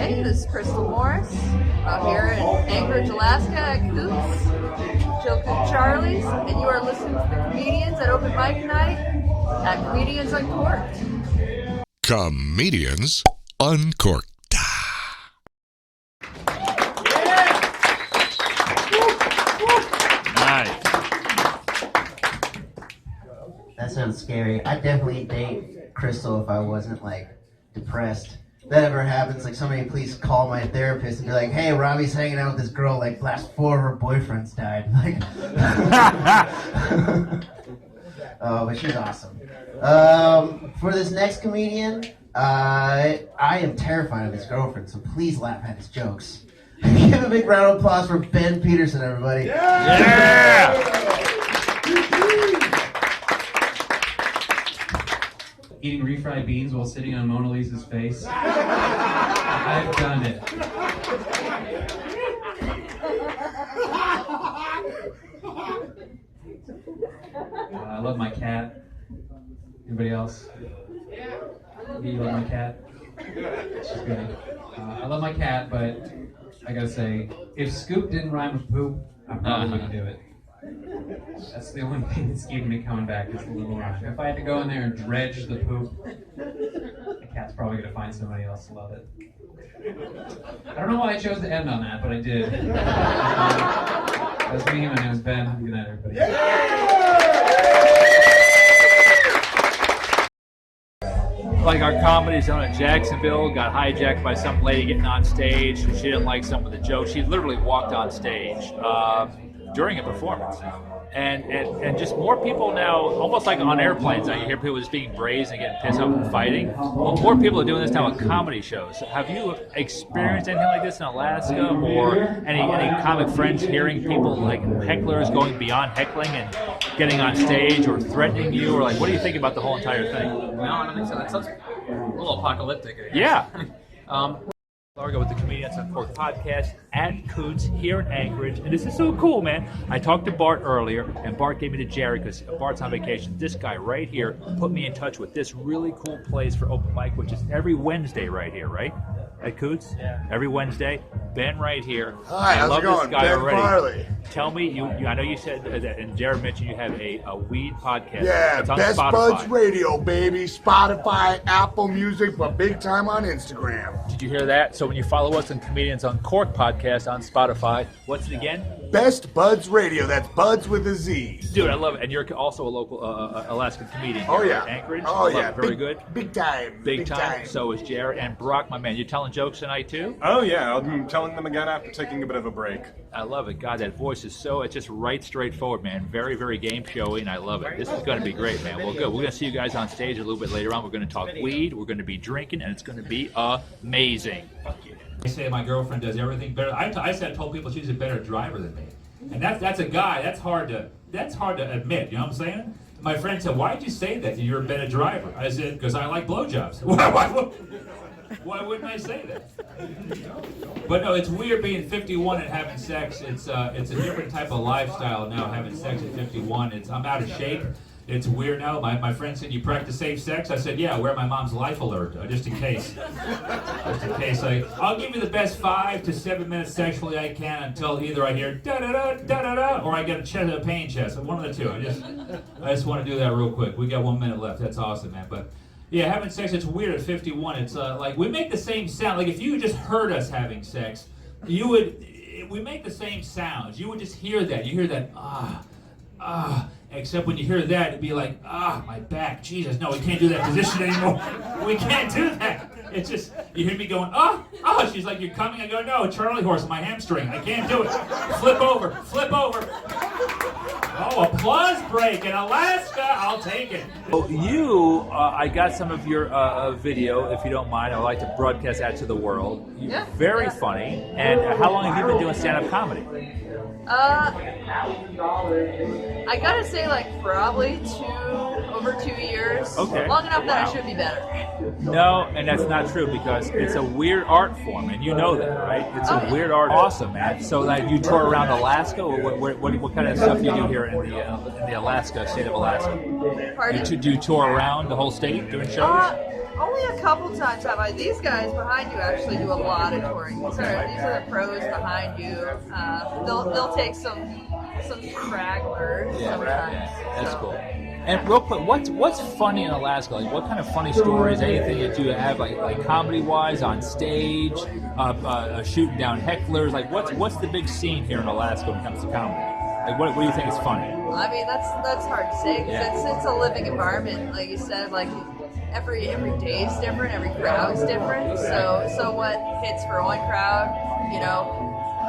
Hey, this is Crystal Morris out here in Anchorage, Alaska at Koot's, Chilcoot Charlie's, and you are listening to the comedians at Open Mic Night at Comedians Uncorked. Comedians Uncorked. Nice. That sounds scary. I'd definitely date Crystal if I wasn't, depressed. If that ever happens, somebody please call my therapist and be like, hey, Robbie's hanging out with this girl, last 4 of her boyfriends died. But she's awesome. For this next comedian, I am terrified of his girlfriend, so please laugh at his jokes. Give a big round of applause for Ben Peterson, everybody. Yeah! Eating refried beans while sitting on Mona Lisa's face. I've done it. I love my cat. Anybody else? Do you love my cat? She's good. I love my cat, but I gotta say, if Scoop didn't rhyme with poop, I probably wouldn't do it. That's the only thing that's keeping me coming back is the little rush. If I had to go in there and dredge the poop, the cat's probably going to find somebody else to love it. I don't know why I chose to end on that, but I did. That was me, my name is Ben. Good night, everybody. Our comedy zone in Jacksonville got hijacked by some lady getting on stage. She didn't like some of the jokes. She literally walked on stage during a performance. And just more people now, almost like on airplanes, now you hear people just being brazen and getting pissed off and fighting. Well, more people are doing this now at comedy shows. Have you experienced anything like this in Alaska, or any comic friends hearing people hecklers going beyond heckling and getting on stage or threatening you, or what do you think about the whole entire thing? No, I don't think so. That sounds a little apocalyptic, I guess. Yeah. Largo with the Comedians Uncorked Podcast at Koot's here in Anchorage, and this is so cool, man. I talked to Bart earlier, and Bart gave me to Jerry because Bart's on vacation. This guy right here put me in touch with this really cool place for open mic, which is every Wednesday right here, right? At Koot's? Yeah. Every Wednesday. Ben right here. Hi, how's it going? This guy Ben already. Farley. Tell me, I know you said that, and Jared mentioned you have a weed podcast. Yeah, it's on Best Spotify. Buds Radio, baby. Spotify, Apple Music, but big time on Instagram. Did you hear that? So when you follow us on Comedians Uncorked Podcast on Spotify, what's it again? Best Buds Radio. That's Buds with a Z. Dude, I love it. And you're also a local Alaskan comedian. Oh, yeah. Anchorage. Oh, yeah. Very good. Big time. Big time. So is Jared and Brock, my man. You telling jokes tonight too? Oh yeah, I'm telling them again after taking a bit of a break. I love it. God, that voice is it's just right straightforward, man. Very, very game showy, and I love it. This is going to be great, man. Well, good. We're going to see you guys on stage a little bit later on. We're going to talk weed. We're going to be drinking, and it's going to be amazing. I say my girlfriend does everything better. I told people she's a better driver than me, and that's a guy. That's hard to admit. You know what I'm saying? My friend said, "Why'd you say that? You're a better driver." I said, "Because I like blowjobs." Why wouldn't I say that? But no, it's weird being 51 and having sex. It's a different type of lifestyle now. Having sex at 51, I'm out of shape. It's weird now. My friend said, "You practice safe sex?" I said, "Yeah, I wear my mom's life alert just in case." Just in case. I'll give you the best 5 to 7 minutes sexually I can until either I hear da da da da da da or I get a pain chest. One of the two. I just want to do that real quick. We got 1 minute left. That's awesome, man. But yeah, having sex, it's weird at 51. It's we make the same sound. If you just heard us having sex, we make the same sounds. You would just hear that. You hear that, except when you hear that, it'd be like, my back, Jesus, no, we can't do that position anymore. We can't do that. It's just, you hear me going, she's like, you're coming? I go, no, Charlie horse, my hamstring. I can't do it. Flip over. Oh, applause break in Alaska. I'll take it. Well, I got some of your video, if you don't mind. I would like to broadcast that to the world. Yeah. Very funny. And how long have you been doing stand-up comedy? I gotta say, probably over 2 years. Okay. Long enough that I should be better. No, and that's not true because it's a weird art form, and you know that, right? It's a weird art. Awesome, man. So, you tour around Alaska, or what kind of stuff do you do here in the Alaska, state of Alaska? Pardon? Do you tour around the whole state doing shows? Only a couple times have I. These guys behind you actually do a lot of touring. These are the pros behind you. They'll take some stragglers sometimes. That's so. cool. And real quick, what's funny in Alaska? Like, what kind of funny stories? Anything that you have, like comedy wise, on stage, shooting down hecklers? Like, what's the big scene here in Alaska when it comes to comedy? Like, what do you think is funny? I mean, that's hard to say because it's a living environment, like you said. Like every day is different, every crowd's different. So what hits for one crowd,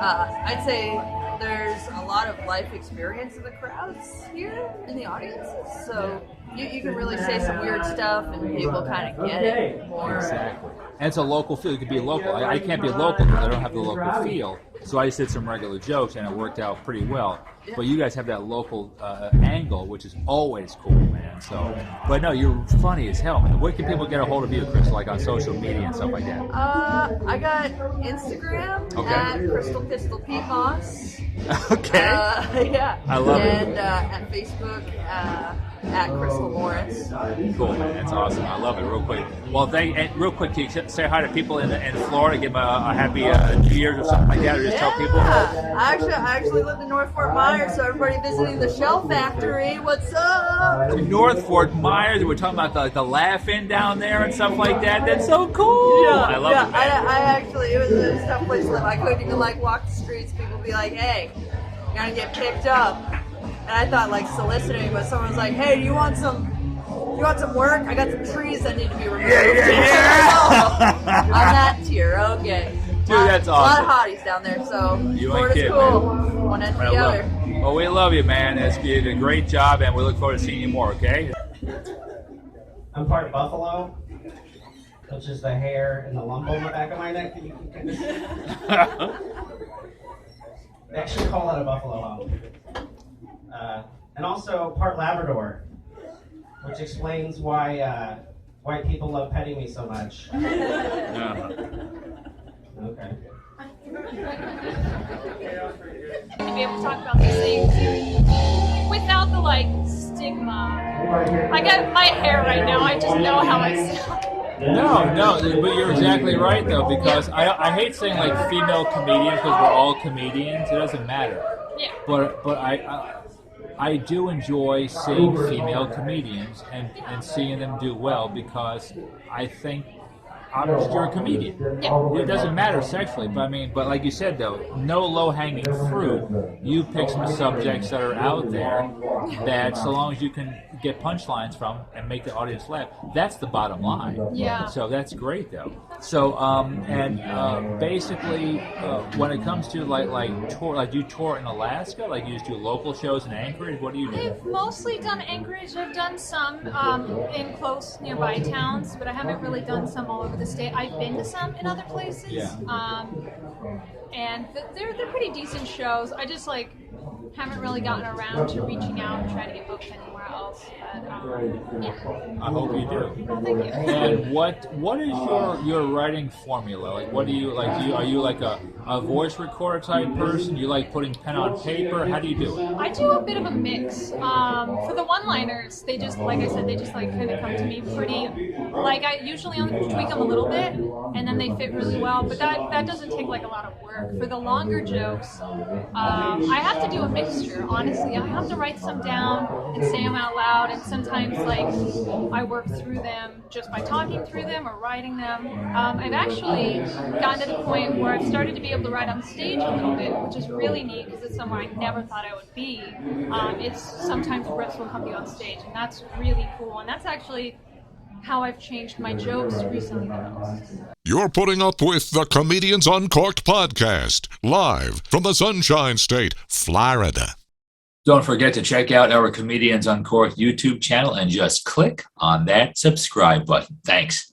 I'd say there's a lot of life experience in the crowds here in the audiences. So you can really say some weird stuff and people kind of get it more. Exactly. And it's a local feel. It could be local. I can't be local because I don't have the local feel. So I just did some regular jokes and it worked out pretty well. Yeah. But you guys have that local angle, which is always cool, man. So, but no, you're funny as hell, man. Where can people get a hold of you, Chris? Like on social media and stuff like that? I got Instagram at Crystal Pistol Pete Moss. Okay. Yeah. I love it. And at Facebook at Crystal Morris. Cool, man. That's awesome. I love it. Real quick. Well, real quick, can you say hi to people in Florida? Give them a happy New Year's or something like that, or just tell people. I actually lived in North Fort Myers, so everybody visiting the Shell Factory, what's up? North Fort Myers. We're talking about the laughing down there and stuff like that. That's so cool. Yeah, I love it, man. I actually, it was a tough place to live. I couldn't even walk the streets. People would be like, "Hey, you're gonna get picked up." And I thought soliciting, but someone was like, "Hey, do you want some work? I got some trees that need to be removed." Yeah. On that tier, okay. Dude, that's awesome. A lot of hotties down there, so You ain't Florida's kidding, cool. man. One end I to the love other. it. Well, we love you, man. You did a great job, and we look forward to seeing you more, okay? I'm part buffalo, which is the hair and the lump on the back of my neck. They actually call it a buffalo hump. And also part Labrador, which explains why white people love petting me so much. Okay. To be able to talk about these things without the stigma. I got my hair right now. I just know how I sound. No, but you're exactly right though, because I hate saying female comedians because we're all comedians. It doesn't matter. Yeah. But I do enjoy seeing female comedians and seeing them do well because I think obviously you're a comedian. Yeah. It doesn't matter sexually, but like you said though, no low-hanging fruit. You pick some subjects that are out there that so long as you can get punchlines from and make the audience laugh, that's the bottom line. Yeah. So that's great though. So basically when it comes to tour, you tour in Alaska, you just do local shows in Anchorage. What do you do? I've mostly done Anchorage. I've done some in close nearby towns, but I haven't really done some all over the state. I've been to some in other places. Yeah. And they're pretty decent shows. I just haven't really gotten around to reaching out and trying to get booked anywhere else. But yeah. I hope you do. Well, thank you. And what is your writing formula? What do you like? Are you a voice recorder type person? You like putting pen on paper? How do you do it? I do a bit of a mix. For the one-liners, they just, like I said, kind of come to me pretty. I usually only tweak them a little bit, and then they fit really well. But that doesn't take a lot of work. For the longer jokes, I have to do a mixture. Honestly, I have to write some down and say them out loud, and sometimes I work through them just by talking through them or writing them. I've actually gotten to the point where I've started to be able to write on stage a little bit, which is really neat because it's somewhere I never thought I would be. It's sometimes riffs will come to you on stage, and that's really cool. And that's actually how I've changed my jokes recently the most. You're putting up with the Comedians Uncorked Podcast, live from the Sunshine State, Florida. Don't forget to check out our Comedians Uncorked YouTube channel and just click on that subscribe button. Thanks.